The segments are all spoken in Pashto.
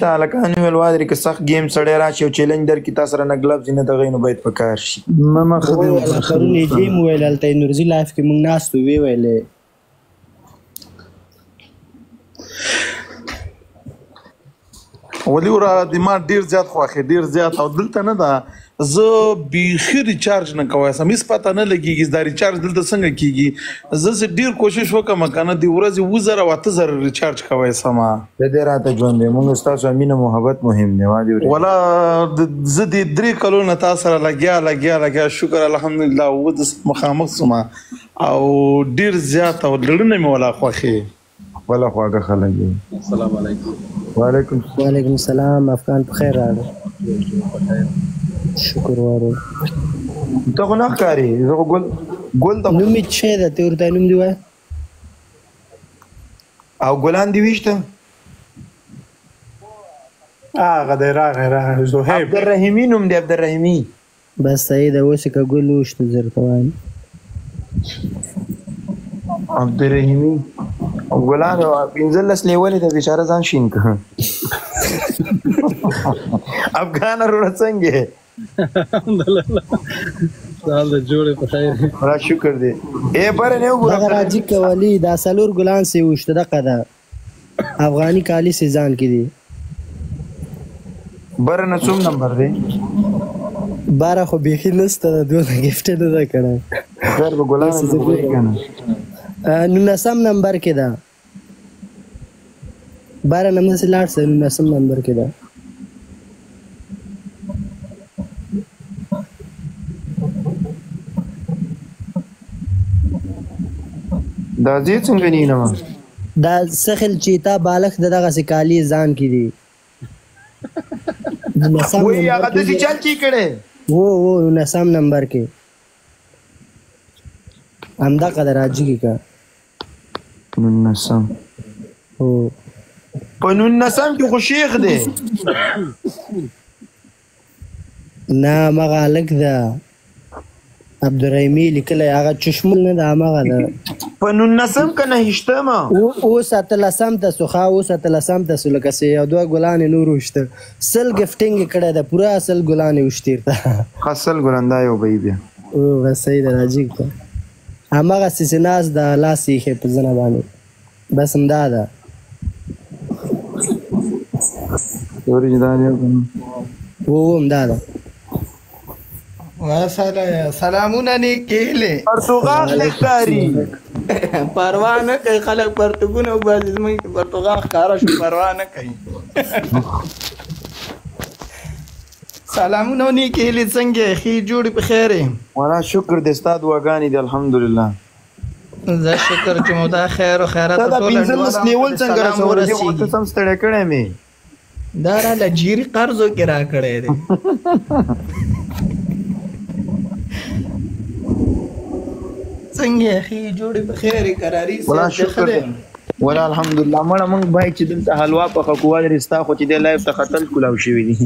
هلکان ویل وادرې که سخت ګیم سړی راشي او چیلنج درکړي تا سره نه ګلفز نه دغه نو باید په کار شي. نه پرون یې جیم وویل هلته یې نورزي لایف کې موږ ناست وو ویې ویلې ولي ورا د ما ډیر زیات خوښې ډیر زیات او دلته نه ده زه بیخي ریچارج نه کوی سم هېڅ پته نه لګېږي دا ریچارج دلته څنګه کېږي زه ډیر کوشش وکړم که نه د ورځې 2000 او 8000 ریچارج کوی سمه د دې راته ژوند دی موږ ستاسو مینه محبت مهم دی ولا زه د 3 کلو نه تا سره لګیا شکر الحمدلله اوس مخامخ سوم او ډیر زیات او لړونه مې ولا خوښې ولا خواږه خلک دي. السلام علیکم. وعلیکم السلام. افغان په خیر راغلی. شکر وارو. ته خو نه ښکارې زه خو ګل ته نوم یې څه ده ته ورته نوم دې وایه او ګلان دې ویشته هغه دی راغی زهیب عبدالرحیمي نوم دی عبدالرحیمي بس صحیح ده اوس یې که ګل وویشته زه درته وایم عبدالرحیمي ګلان 15 لیولې د بیچاره ځان شین که افغان وروره څنګه الحمدلله سهال د جوړې په خیر را شکر دی بره نه وګوره دغه راجي کوالي دا څلور ګلان سې وویشته دغه ده افغاني کالي سې ځان کې دي بره نه څوم نمبر دی باره خو بیخي نسته ده دونه ګفټ نه ده کړی خیر به ګلان وګورئ که نه 19 نمبر کې ده باره نمبر سے لاړ سه 19 نمبر کې ده دا ځې څنګه نینم دا سخل چې تا بالغ د دغسې کالي ځان کې دي وایي هغه داسې چل چې کړی و 19 نمبر کې همدغه د راجي کې که 19 هو په 19 کې خو شیخ دی نه همغه هلک ده عبدالرحیمي لیکلی هغه چشمول نه ده همغه ده په 19 که 9 اوس 18 ته سو ښه اوس 18 ته سو لکه څه یو دوه ګلان یې نور وشته سل ګفټینګ یې کړی ده پوره سل ګلان یې وشتي ورته اصل ګلان دا یو به بیا بس صحیح ده راجي که همغسې چې ناست ده لاس یې ایښی په زنه باندې بس همدا ده همدا ده سلامونه نیکېلې پرتوغاښ دی ښکاري پروا نه کوي خلک پرتګونه وباسي زموږ پرتوغاښ ښکاره شو پروا نه کوي سلامونه نیکېلې څنګه ښې جوړې په خیر یې والا شکر دی ستا دعاګانې دي الحمدلله زه شکر چې مو دا خیر و خیرات تا دا 15 لیول څنګه رسولی دې خو ته سم ستړی کړی مې دا راله جیري قرضو کې را کړی دی څنګه ښې جوړې په خیر یې کراري ولا شکر دی ولا الحمدلله مړه موږ باید چې دلته حلوا پخه کړو ولې ستا خو چې دی لایف ته ختل کلاو شوي دي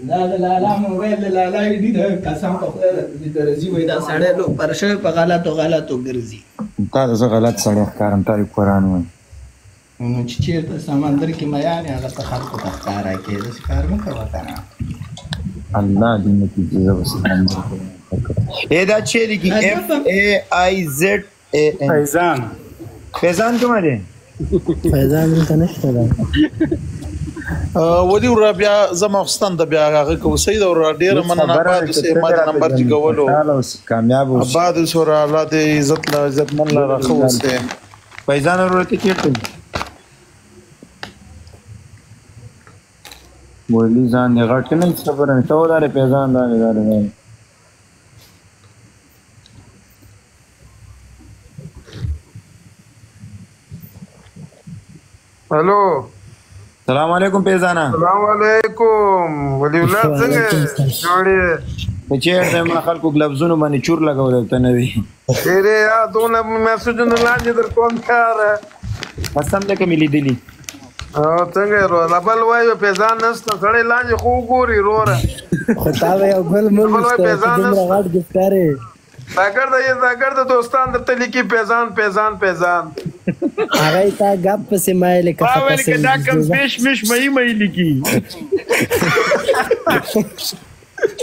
دا د لالا موبایل د لالا ویډي د قسم په خدای د ګرځي وای دا سړی لو پر شوی په غلطو ګرځي تا زه غلط سړی ښکارم تا قرآن وایي نو چې چېرته سمندر کې میان یې هغه ته خلکو ته ښکاره کړې داسې کار مه کوه که نه الله دې نتیجې زه به سمندر کې دا چې لیکي فیضان فیضان کومه دی فیضان دلته نشته ده ولي ورا بیا زما خستان د بیا هغه کو سید او ډیر مننه بعد سه ما نمبر چې کولو کامیاب اوس بعد سره الله دې عزت لا عزت من لا راخوسته فیضان ورته کېټو ولی ځان دې غټ نه خبره نه تو دار فیضان دا نه الو السلام علیکم پیزانا السلام علیکم ولی الله څنګه جوړې چیرته ما خلکو ګلبزونو باندې چور لګول ته نه وي ډېرې دونه میسجونه لاندې در کوم کار قسم دې کې ملي دلی څنګه رو بل وایو پیزان نسته سړی لاندې خو ګوري روره خو تا به یو بل مونږ دومره غټ ګفتارې زاګرده دوستان درته لیکي پیزان هغه تا غب پسې مایل ما ویل که دا کم پیش میش مې لیکي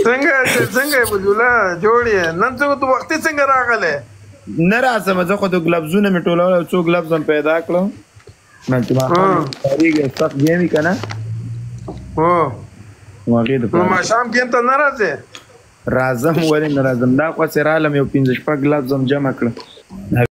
څنګه بجولا جوړې نن څنګه تو وختي څنګه راغله نه راځم زه خو د ګلبزونه مې ټولول او څو ګلبز هم پیدا کړم نن چې ما خاريږي سخت گیمي کنه او واغې د ما شام کې ته نه راځي راځم ولې نه راځم دا خو سره عالم یو 15 ګلبز هم جمع کړم